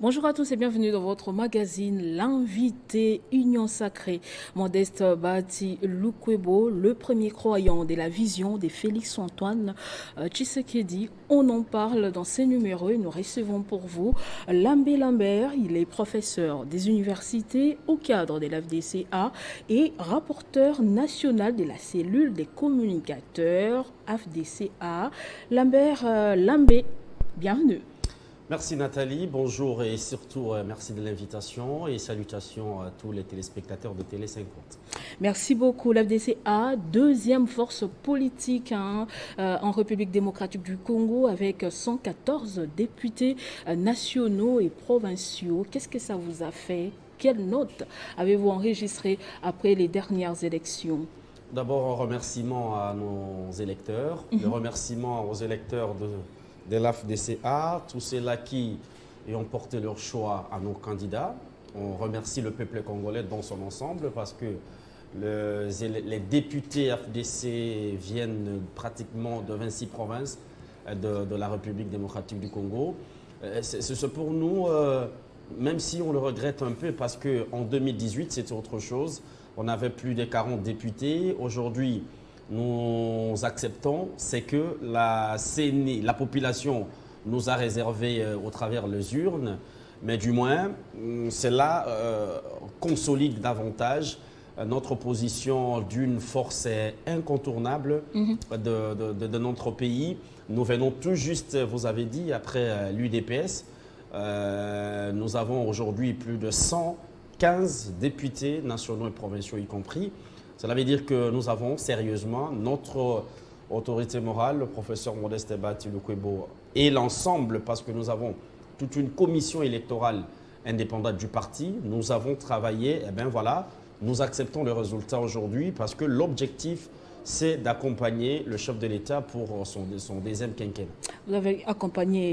Bonjour à tous et bienvenue dans votre magazine L'invité Union Sacrée. Modeste Bahati Lukwebo, le premier croyant de la vision de Félix-Antoine Tshisekedi. On en parle dans ces numéros et nous recevons pour vous Lambé Lambert. Il est professeur des universités au cadre de l'AFDCA et rapporteur national de la cellule des communicateurs AFDCA. Lambé, bienvenue. Merci Nathalie, bonjour et surtout merci de l'invitation et salutations à tous les téléspectateurs de Télé 50. Merci beaucoup. L'AFDCA, deuxième force politique en République démocratique du Congo avec 114 députés nationaux et provinciaux. Qu'est-ce que ça vous a fait? Quelle note avez-vous enregistrée après les dernières élections? D'abord un remerciement à nos électeurs, le remerciement aux électeurs de l'AFDCA, tous ceux-là qui ont porté leur choix à nos candidats. On remercie le peuple congolais dans son ensemble parce que les députés AFDC viennent pratiquement de 26 provinces de la République démocratique du Congo. C'est pour nous, même si on le regrette un peu parce qu'en 2018, c'était autre chose. On avait plus de 40 députés. Aujourd'hui, nous acceptons, c'est que la population nous a réservé au travers les urnes, mais du moins, cela consolide davantage notre position d'une force incontournable de notre pays. Nous venons tout juste, vous avez dit, après l'UDPS. Nous avons aujourd'hui plus de 115 députés nationaux et provinciaux y compris. Cela veut dire que nous avons sérieusement notre autorité morale, le professeur Modeste Bahati Lukwebo et l'ensemble, parce que nous avons toute une commission électorale indépendante du parti. Nous avons travaillé, et bien voilà, nous acceptons le résultat aujourd'hui parce que l'objectif, c'est d'accompagner le chef de l'État pour son deuxième quinquennat. Vous avez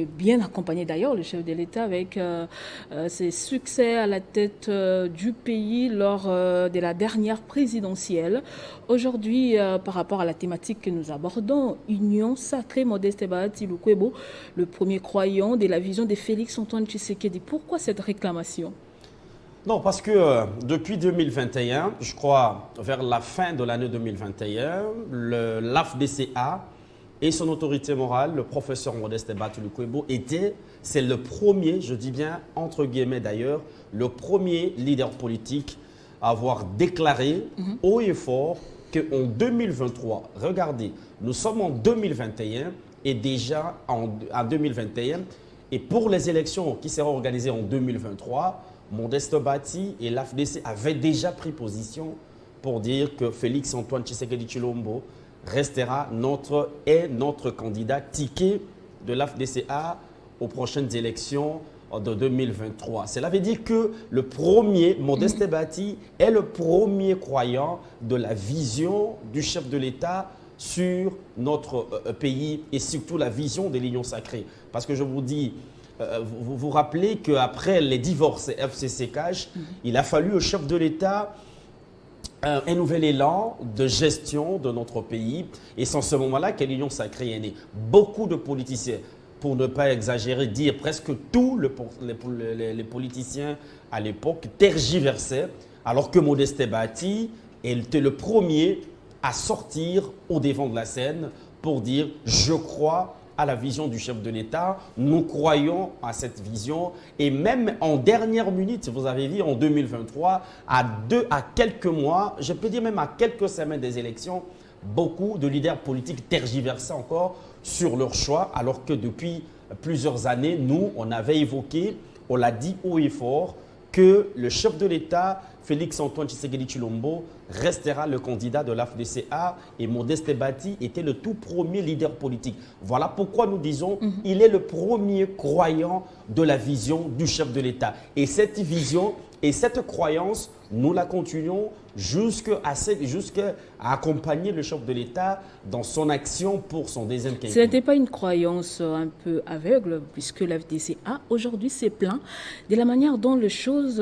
bien accompagné d'ailleurs le chef de l'État avec ses succès à la tête du pays lors de la dernière présidentielle. Aujourd'hui, par rapport à la thématique que nous abordons, Union sacrée, Modeste Bahati Lukwebo, le premier croyant de la vision de Félix-Antoine Tshisekedi. Pourquoi cette réclamation ? Non, parce que depuis 2021, je crois vers la fin de l'année 2021, l'AFDCA et son autorité morale, le professeur Modeste Bahati Lukwebo, c'est le premier, je dis bien entre guillemets d'ailleurs, le premier leader politique à avoir déclaré haut et fort qu'en 2023, regardez, nous sommes en 2021 et déjà en 2021, et pour les élections qui seront organisées en 2023, Modeste Bahati et l'AFDC avaient déjà pris position pour dire que Félix-Antoine Tshisekedi Tshilombo restera notre candidat ticket de l'AFDCA aux prochaines élections de 2023. Cela veut dire que le premier, Modeste Bahati, est le premier croyant de la vision du chef de l'État sur notre pays et surtout la vision de l'Union sacrée. Parce que je vous dis, vous vous rappelez qu'après les divorces FCC-CAJ, il a fallu au chef de l'État un nouvel élan de gestion de notre pays. Et c'est en ce moment-là que l'Union sacrée est née. Beaucoup de politiciens, pour ne pas exagérer, dire presque tous les politiciens à l'époque tergiversaient, alors que Modeste Bahati était le premier à sortir au devant de la scène pour dire « je crois » à la vision du chef de l'État, nous croyons à cette vision et même en dernière minute, vous avez vu en 2023, à quelques mois, je peux dire même à quelques semaines des élections, beaucoup de leaders politiques tergiversaient encore sur leur choix alors que depuis plusieurs années, nous, on avait évoqué, on l'a dit haut et fort, que le chef de l'État, Félix-Antoine Tshisekedi Tshilombo, restera le candidat de l'AFDCA et Modeste Bahati était le tout premier leader politique. Voilà pourquoi nous disons il est le premier croyant de la vision du chef de l'État. Et cette vision et cette croyance, nous la continuons jusqu'à accompagner le chef de l'État dans son action pour son deuxième quinquennat. Ce n'était pas une croyance un peu aveugle, puisque l'AFDCA aujourd'hui s'est plaint de la manière dont les choses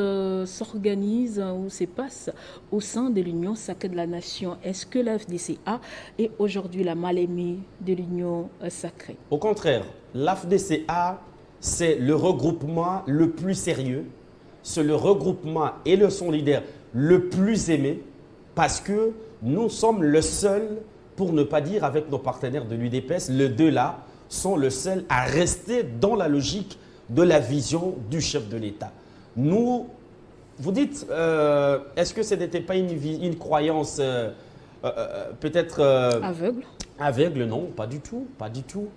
s'organisent ou se passent au sein de l'Union sacrée de la nation. Est-ce que l'AFDCA est aujourd'hui la mal-aimée de l'Union sacrée? Au contraire, l'AFDCA c'est le regroupement le plus sérieux, c'est le regroupement et son leader le plus aimé, parce que nous sommes le seul, pour ne pas dire avec nos partenaires de l'UDPS, les deux là sont le seul à rester dans la logique de la vision du chef de l'État. Nous, vous dites, est-ce que ce n'était pas une croyance peut-être Aveugle? Aveugle? Non, pas du tout, pas du tout.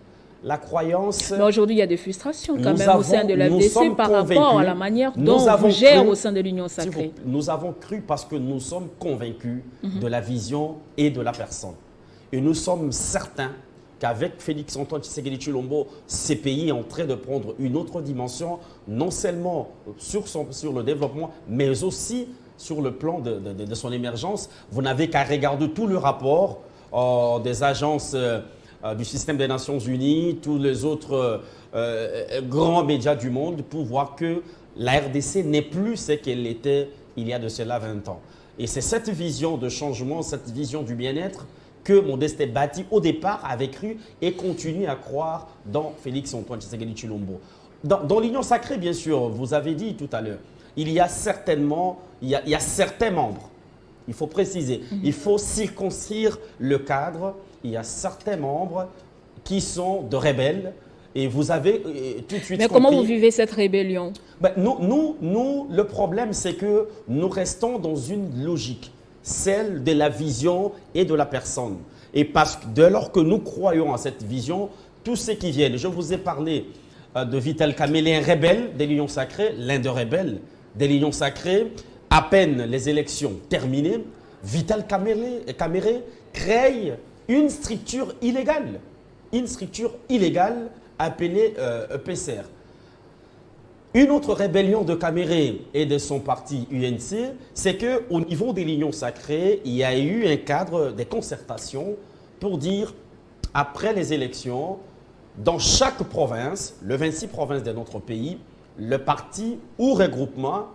La croyance... Mais aujourd'hui, il y a des frustrations quand même au sein de l'FDC par rapport à la manière dont on gère au sein de l'Union Sacrée. Nous avons cru parce que nous sommes convaincus de la vision et de la personne. Et nous sommes certains qu'avec Félix-Antoine Tshisekedi Tshilombo, ces pays est en train de prendre une autre dimension, non seulement sur le développement, mais aussi sur le plan de son émergence. Vous n'avez qu'à regarder tout le rapport des agences du système des Nations Unies, tous les autres grands médias du monde pour voir que la RDC n'est plus ce qu'elle était il y a de cela 20 ans. Et c'est cette vision de changement, cette vision du bien-être que Modeste Bati, au départ, avait cru et continue à croire dans Félix-Antoine Tshisekedi Tshilombo. Dans l'Union Sacrée, bien sûr, vous avez dit tout à l'heure, il y a certains membres, il faut préciser, il faut circoncire le cadre. Il y a certains membres qui sont de rebelles et vous avez tout de suite Mais compris. Comment vous vivez cette rébellion? Nous, le problème, c'est que nous restons dans une logique, celle de la vision et de la personne. Et parce que dès lors que nous croyons à cette vision, tous ceux qui viennent, je vous ai parlé de Vital Kamerhe, un rebelle de l'Union Sacrée, l'un des rebelles de l'Union Sacrée, à peine les élections terminées, Vital Kamerhe crée une structure illégale appelée PCR. Une autre rébellion de Kamerhe et de son parti UNC, c'est qu'au niveau de l'Union Sacrée, il y a eu un cadre de concertation pour dire, après les élections, dans chaque province, le 26 provinces de notre pays, le parti ou regroupement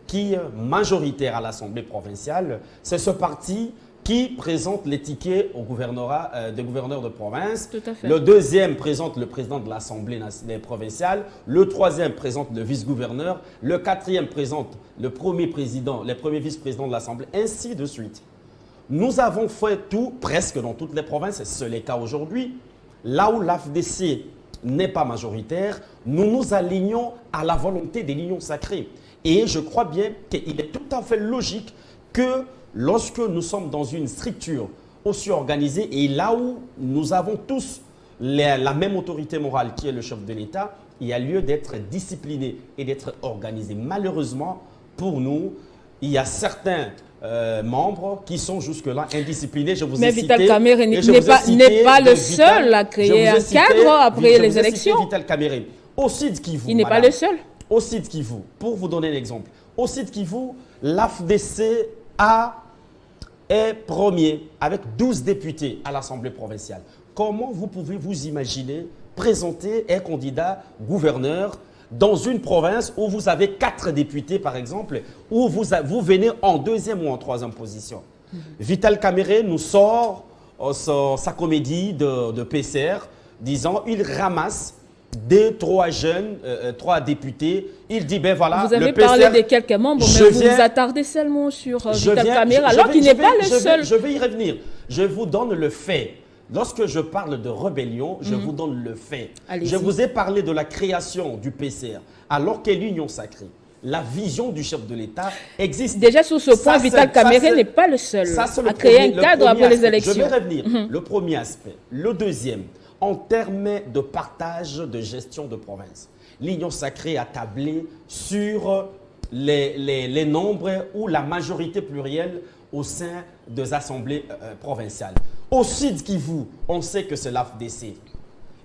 qui est majoritaire à l'Assemblée provinciale, c'est ce parti qui présente les tickets au gouvernorat, des gouverneurs de province. Tout à fait. Le deuxième présente le président de l'Assemblée provinciale. Le troisième présente le vice-gouverneur. Le quatrième présente le premier président, les premiers vice-présidents de l'Assemblée, ainsi de suite. Nous avons fait tout, presque dans toutes les provinces, et c'est le cas aujourd'hui. Là où l'AFDC n'est pas majoritaire, nous nous alignons à la volonté de l'Union Sacrée. Et je crois bien qu'il est tout à fait logique que lorsque nous sommes dans une structure aussi organisée et là où nous avons tous la même autorité morale qui est le chef de l'État, il y a lieu d'être discipliné et d'être organisé. Malheureusement, pour nous, il y a certains membres qui sont jusque-là indisciplinés. Je vous Mais ai Vital cité, Kamerhe n'est pas le seul à créer un cadre après les élections. Vital Kamerhe. Au Sud Kivu, Il n'est pas le seul. Au Sud Kivu, pour vous donner un exemple, au Sud Kivu, l'AFDC est premier avec 12 députés à l'Assemblée provinciale. Comment vous pouvez vous imaginer présenter un candidat gouverneur dans une province où vous avez 4 députés, par exemple, où vous venez en deuxième ou en troisième position? Vital Kamerhe nous sort sa comédie de PCR, disant il ramasse 2-3 jeunes, 3 députés. Il dit, ben voilà, vous avez le PCR, parlé de quelques membres, mais vous vous attardez seulement sur Vital Kamerhe, alors qu'il n'est pas le seul. Je vais y revenir. Je vous donne le fait. Lorsque je parle de rébellion, je vous donne le fait. Je vous ai parlé de la création du PCR, alors que l'Union Sacrée, la vision du chef de l'État existe. Déjà sur ce point, Vital Kamerhe n'est pas le seul à créer un cadre après les élections. Je vais revenir. Le premier aspect. Le deuxième, en termes de partage de gestion de province, l'Union Sacrée a tablé sur les nombres ou la majorité plurielle au sein des assemblées provinciales. Au Sud Kivu, on sait que c'est l'AFDC.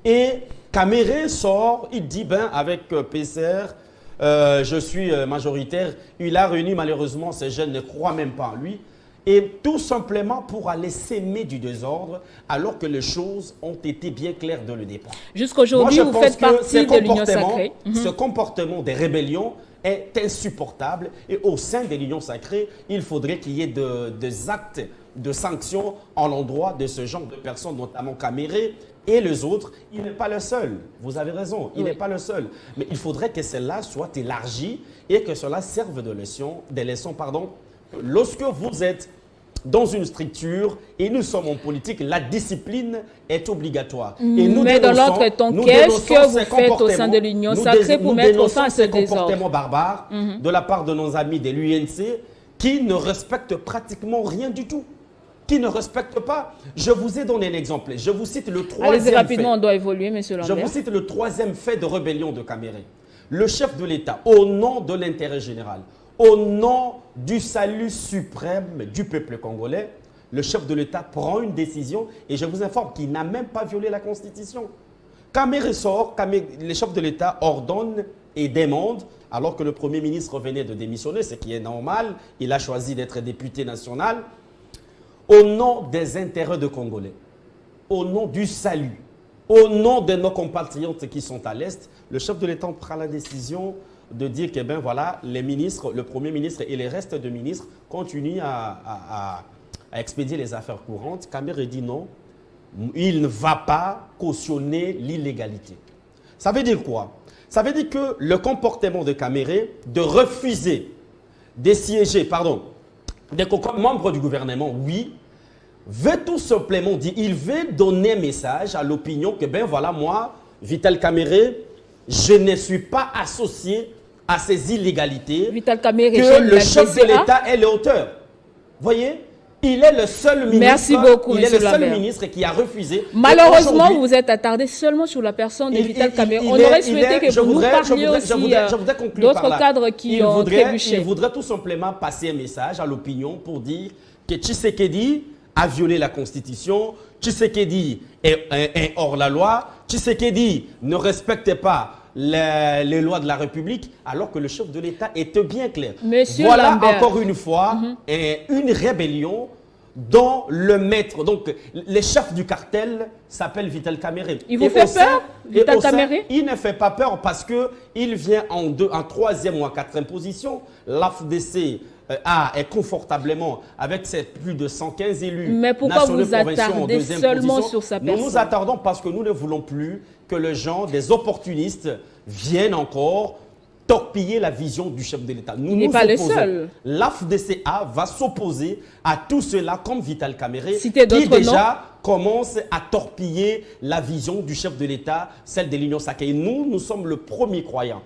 Et Kamerhe sort, il dit, ben avec PCR, je suis majoritaire. Il a réuni malheureusement, ces jeunes ne croient même pas en lui. Et tout simplement pour aller s'aimer du désordre, alors que les choses ont été bien claires dès le départ. Jusqu'aujourd'hui, vous faites partie de l'Union Sacrée. Ce comportement des rébellions est insupportable. Et au sein de l'Union Sacrée, il faudrait qu'il y ait des actes de sanctions en l'endroit de ce genre de personnes, notamment Kamerhe et les autres, il n'est pas le seul. Vous avez raison, il n'est pas le seul. Mais il faudrait que celle-là soit élargie et que cela serve de leçon, des leçons. Lorsque vous êtes dans une structure et nous sommes en politique, la discipline est obligatoire. Et nous mais dans l'autre temps, qu'est-ce que vous faites au sein de l'Union sacrée pour mettre fin à ce désordre? Comportements barbares de la part de nos amis de l'UNC qui ne respectent pratiquement rien du tout. Qui ne respectent pas. Je vous ai donné un exemple. Je vous cite le troisième fait. Allez-y rapidement, on doit évoluer, monsieur Lambert. Je vous cite le troisième fait de rébellion de Caméré. Le chef de l'État, au nom de l'intérêt général, au nom du salut suprême du peuple congolais, le chef de l'État prend une décision et je vous informe qu'il n'a même pas violé la Constitution. Caméré sort, le chef de l'État ordonne et demande, alors que le Premier ministre venait de démissionner, ce qui est normal, il a choisi d'être député national, au nom des intérêts de Congolais, au nom du salut, au nom de nos compatriotes qui sont à l'Est, le chef de l'État prend la décision de dire que ben voilà, les ministres, le Premier ministre et les restes de ministres continuent à expédier les affaires courantes. Caméré dit non, il ne va pas cautionner l'illégalité. Ça veut dire quoi? Ça veut dire que le comportement de Caméré de refuser de siéger, comme membre du gouvernement, oui, veut tout simplement dire, il veut donner un message à l'opinion que ben voilà, moi, Vital Caméré, je ne suis pas associé à ces illégalités, Vital Caméré, que le chef de l'État est l'auteur. Voyez, il est le seul ministre. Merci beaucoup, il est le seul ministre qui a refusé. Malheureusement, vous vous êtes attardé seulement sur la personne de Vital Caméré. On aurait souhaité que vous nous parliez aussi d'autres cadres qui ont trébuché. Il voudrait tout simplement passer un message à l'opinion pour dire que Tshisekedi a violé la Constitution, Tshisekedi est hors la loi, Tshisekedi ne respecte pas les lois de la République, alors que le chef de l'État était bien clair. Monsieur voilà Lambert. Encore une fois une rébellion dont le maître, donc le chef du cartel s'appelle Vital Caméré. Il vous fait peur, Vital Caméré? Il ne fait pas peur parce qu'il vient en troisième ou en quatrième position. L'AFDC est confortablement avec ses plus de 115 élus. Mais pourquoi vous attardez seulement sur sa personne? Nous nous attardons parce que nous ne voulons plus que les gens, des opportunistes, viennent encore torpiller la vision du chef de l'État. Il n'est pas le seul. L'AFDCA va s'opposer à tout cela comme Vital Caméré, qui déjà commence à torpiller la vision du chef de l'État, celle de l'Union sacrée. Nous sommes le premier croyant.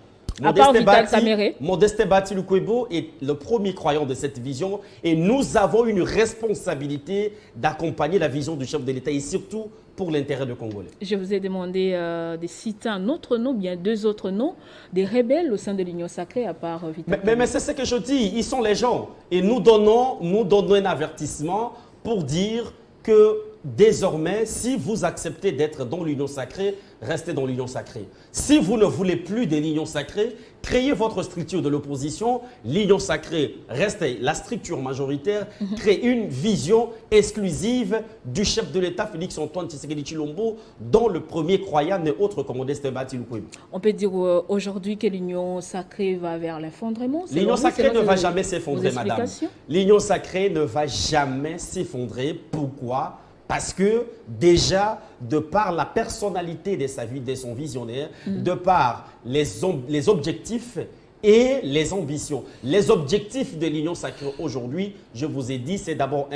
Modeste Bati Lukwebo est le premier croyant de cette vision et nous avons une responsabilité d'accompagner la vision du chef de l'État et surtout pour l'intérêt des Congolais. Je vous ai demandé de citer un autre nom, bien deux autres noms, des rebelles au sein de l'Union sacrée à part Vital Caméré. Mais c'est ce que je dis, ils sont les gens et nous donnons un avertissement pour dire que désormais, si vous acceptez d'être dans l'Union sacrée, restez dans l'Union sacrée. Si vous ne voulez plus de l'Union sacrée, créez votre structure de l'opposition. L'Union sacrée reste la structure majoritaire. Créez une vision exclusive du chef de l'État, Félix Antoine Tshisekedi Tshilombo, dont le premier croyant n'est autre que Modeste Bati Lukwebo. On peut dire aujourd'hui que l'Union sacrée va vers l'effondrement. L'Union sacrée ne va jamais s'effondrer, madame. L'Union sacrée ne va jamais s'effondrer. Pourquoi ? Parce que déjà, de par la personnalité de son visionnaire, de par les objectifs et les ambitions. Les objectifs de l'Union sacrée aujourd'hui, je vous ai dit, c'est d'abord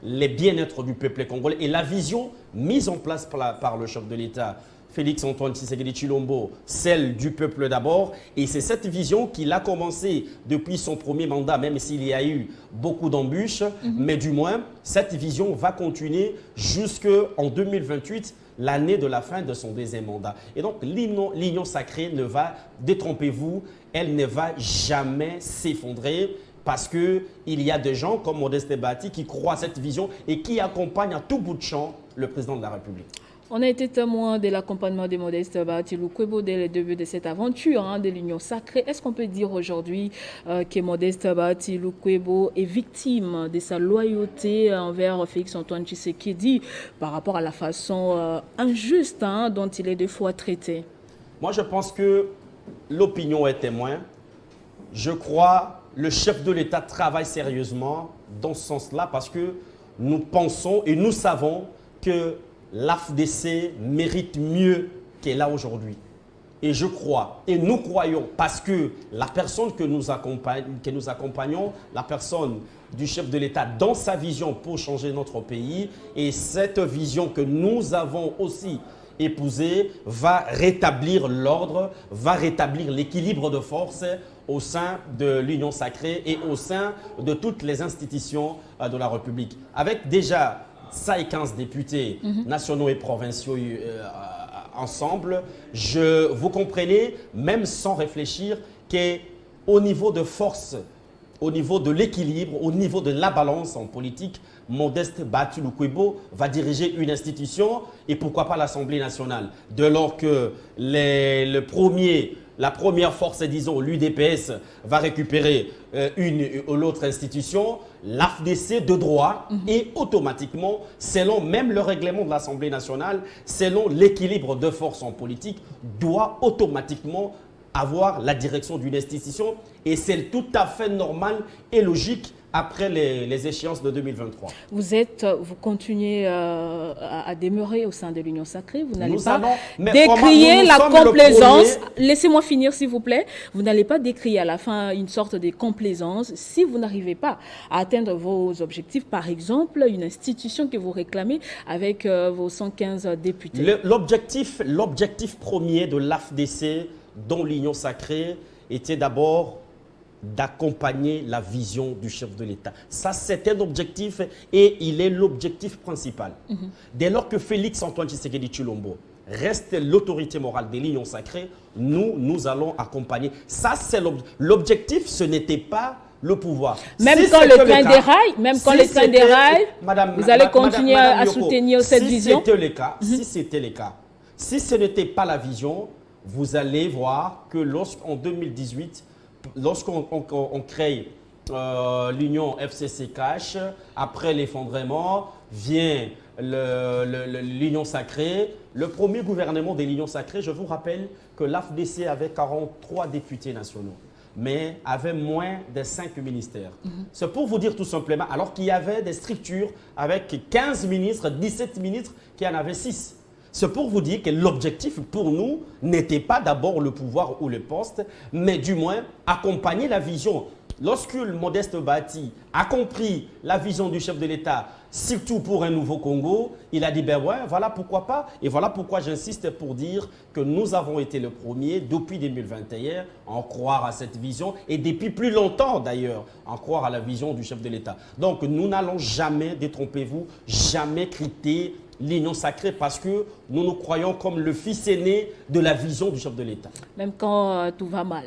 les bien-être du peuple congolais et la vision mise en place par le chef de l'État, Félix Antoine Tshisekedi Tshilombo, celle du peuple d'abord. Et c'est cette vision qu'il a commencé depuis son premier mandat, même s'il y a eu beaucoup d'embûches. Mais du moins, cette vision va continuer jusqu'en 2028, l'année de la fin de son deuxième mandat. Et donc, l'Union sacrée ne va, détrompez-vous, elle ne va jamais s'effondrer. Parce qu'il y a des gens comme Modeste Bati qui croient à cette vision et qui accompagnent à tout bout de champ le président de la République. On a été témoin de l'accompagnement de Modeste Bati Lukwebo dès le début de cette aventure de l'Union sacrée. Est-ce qu'on peut dire aujourd'hui que Modeste Bati Lukwebo est victime de sa loyauté envers Félix Antoine Tshisekedi par rapport à la façon injuste dont il est des fois traité? Moi, je pense que l'opinion est témoin. Je crois que le chef de l'État travaille sérieusement dans ce sens-là parce que nous pensons et nous savons que l'AFDC mérite mieux qu'elle a aujourd'hui. Et je crois, et nous croyons, parce que la personne que nous accompagnons, la personne du chef de l'État dans sa vision pour changer notre pays, et cette vision que nous avons aussi épousée va rétablir l'ordre, va rétablir l'équilibre de force au sein de l'Union sacrée et au sein de toutes les institutions de la République. Avec déjà 15 députés nationaux et provinciaux ensemble, vous comprenez, même sans réfléchir, qu'au niveau de force, au niveau de l'équilibre, au niveau de la balance en politique, Modeste Baty Lukwebo va diriger une institution et pourquoi pas l'Assemblée nationale. Dès lors que la première force, disons, l'UDPS, va récupérer une ou l'autre institution, l'AFDC de droit et automatiquement, selon même le règlement de l'Assemblée nationale, selon l'équilibre de force en politique, doit automatiquement avoir la direction d'une institution et c'est tout à fait normal et logique après les échéances de 2023. Vous continuez à demeurer au sein de l'Union sacrée. Vous n'allez pas décrier décrier la complaisance. Laissez-moi finir, s'il vous plaît. Vous n'allez pas décrire à la fin une sorte de complaisance si vous n'arrivez pas à atteindre vos objectifs. Par exemple, une institution que vous réclamez avec vos 115 députés. L'objectif premier de l'AFDC, dont l'Union sacrée, était d'abord d'accompagner la vision du chef de l'État. Ça, c'est un objectif et il est l'objectif principal. Dès lors que Félix-Antoine Tshisekedi Tshilombo reste l'autorité morale de l'Union sacrée, nous allons accompagner. Ça, c'est l'objectif, ce n'était pas le pouvoir. Même quand le train déraille, vous allez continuer à soutenir cette vision. Si c'était le cas, si ce n'était pas la vision, vous allez voir que lorsqu'en 2018, lorsqu'on crée l'Union FCC-Cash, après l'effondrement, vient l'Union sacrée. Le premier gouvernement de l'Union sacrée, je vous rappelle que l'AFDC avait 43 députés nationaux, mais avait moins de 5 ministères. C'est pour vous dire tout simplement, alors qu'il y avait des structures avec 15 ministres, 17 ministres, qui en avaient 6. C'est pour vous dire que l'objectif pour nous n'était pas d'abord le pouvoir ou le poste, mais du moins accompagner la vision. Lorsque le Modeste Baty a compris la vision du chef de l'État, surtout pour un nouveau Congo, il a dit, ben ouais, voilà pourquoi pas. Et voilà pourquoi j'insiste pour dire que nous avons été le premier, depuis 2021, à en croire à cette vision. Et depuis plus longtemps d'ailleurs, à en croire à la vision du chef de l'État. Donc nous n'allons jamais, détrompez-vous, jamais critiquer l'Union sacrée parce que nous croyons comme le fils aîné de la vision du chef de l'État. Même quand tout va mal,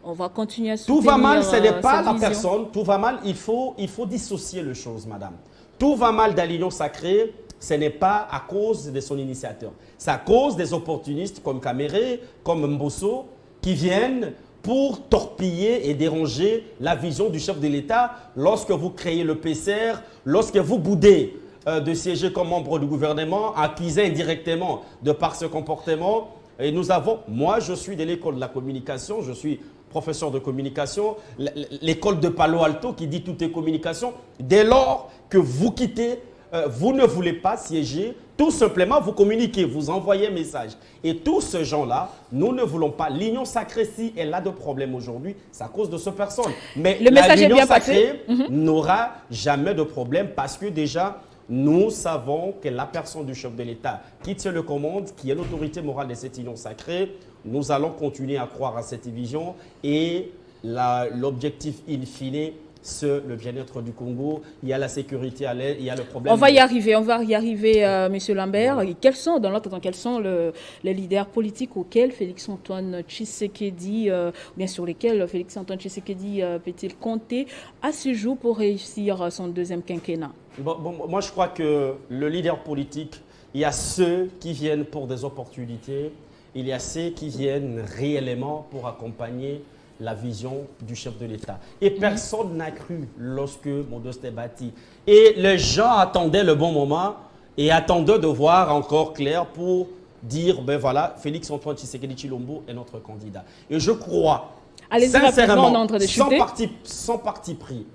on va continuer à soutenir. Tout va mal, ce n'est pas la personne. Tout va mal, il faut dissocier les choses, madame. Tout va mal dans l'Union sacrée, ce n'est pas à cause de son initiateur. C'est à cause des opportunistes comme Kamere, comme Mbosso, qui viennent pour torpiller et déranger la vision du chef de l'État lorsque vous créez le PCR, lorsque vous boudez de siéger comme membre du gouvernement, accusé indirectement de par ce comportement. Et nous avons, moi je suis de l'école de la communication, je suis professeur de communication, l'école de Palo Alto qui dit tout est communication. Dès lors que vous quittez, vous ne voulez pas siéger, tout simplement vous communiquez, vous envoyez un message. Et tous ces gens-là, nous ne voulons pas. L'Union sacrée, si elle a de problèmes aujourd'hui, c'est à cause de ce personne. Mais l'Union sacrée n'aura jamais de problème parce que déjà, nous savons que la personne du chef de l'État qui tient le commande, qui est l'autorité morale de cette union sacrée, nous allons continuer à croire à cette vision et l'objectif in fine, c'est le bien-être du Congo. Il y a la sécurité à l'aide, il y a le problème. On va y arriver, Monsieur Lambert. Voilà. Quels sont les leaders politiques auxquels Félix-Antoine Tshisekedi, bien sur lesquels Félix-Antoine Tshisekedi peut-il compter à ce jour pour réussir son deuxième quinquennat? Moi, je crois que le leader politique, il y a ceux qui viennent pour des opportunités, il y a ceux qui viennent réellement pour accompagner la vision du chef de l'État. Et personne n'a cru lorsque Modeste Baty. Et les gens attendaient le bon moment et attendaient de voir encore clair pour dire, ben voilà, Félix-Antoine Tshisekedi Tshilombo est notre candidat. Et je crois, sincèrement, sans parti pris,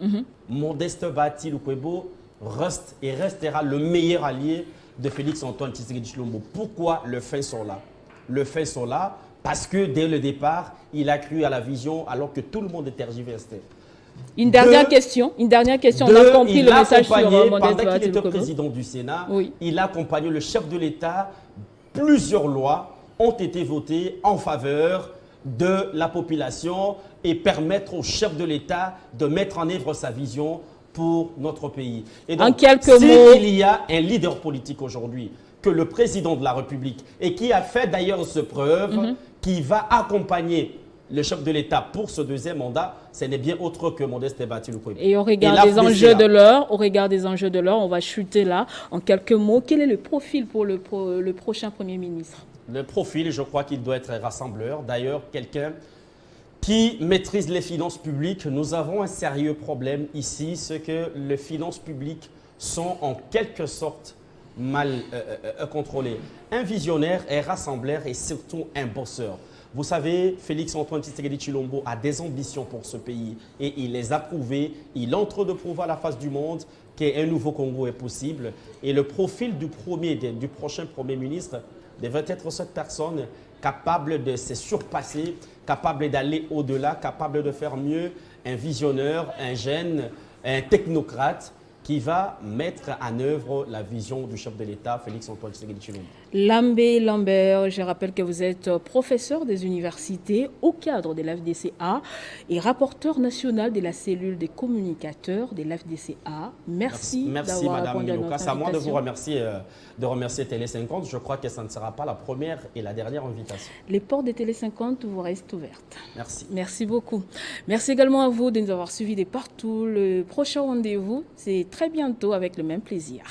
Modeste Baty Lukwebo reste et restera le meilleur allié de Félix-Antoine Tshisekedi Tshilombo. Pourquoi les faits sont là? Les faits sont là parce que dès le départ, il a cru à la vision alors que tout le monde est tergiversé. Une dernière question. On a compris le message sur Modeste pendant qu'il Baty était Lukwebo. président du Sénat, Oui. il a accompagné le chef de l'État. Plusieurs lois ont été votées en faveur de la population et permettre au chef de l'État de mettre en œuvre sa vision pour notre pays. Et donc, En quelques mots, il y a un leader politique aujourd'hui que le président de la République et qui a fait d'ailleurs ce preuve, qui va accompagner le chef de l'État pour ce deuxième mandat, ce n'est bien autre que Modeste Baty Lukwebo. et au regard des enjeux de l'heure, on va chuter là. En quelques mots, quel est le profil pour le prochain Premier ministre? Le profil, je crois qu'il doit être rassembleur. D'ailleurs, quelqu'un qui maîtrise les finances publiques. Nous avons un sérieux problème ici, c'est que les finances publiques sont en quelque sorte mal contrôlées. Un visionnaire, un rassembleur et surtout un bosseur. Vous savez, Félix-Antoine Tshisekedi Tshilombo a des ambitions pour ce pays et il les a prouvées. Il entre de prouver à la face du monde qu'un nouveau Congo est possible. Et le profil du prochain Premier ministre devrait être cette personne capable de se surpasser, capable d'aller au-delà, capable de faire mieux, un visionnaire, un jeune, un technocrate qui va mettre en œuvre la vision du chef de l'État, Félix-Antoine Tshisekedi Tshilombo. Lambé Lambert, je rappelle que vous êtes professeur des universités au cadre de l'AFDCA et rapporteur national de la cellule des communicateurs de l'AFDCA. Merci d'avoir répondu à notre invitation. C'est à moi de vous remercier Télé 50. Je crois que ça ne sera pas la première et la dernière invitation. Les portes de Télé 50 vous restent ouvertes. Merci. Merci beaucoup. Merci également à vous de nous avoir suivis de partout. Le prochain rendez-vous, c'est très bientôt avec le même plaisir.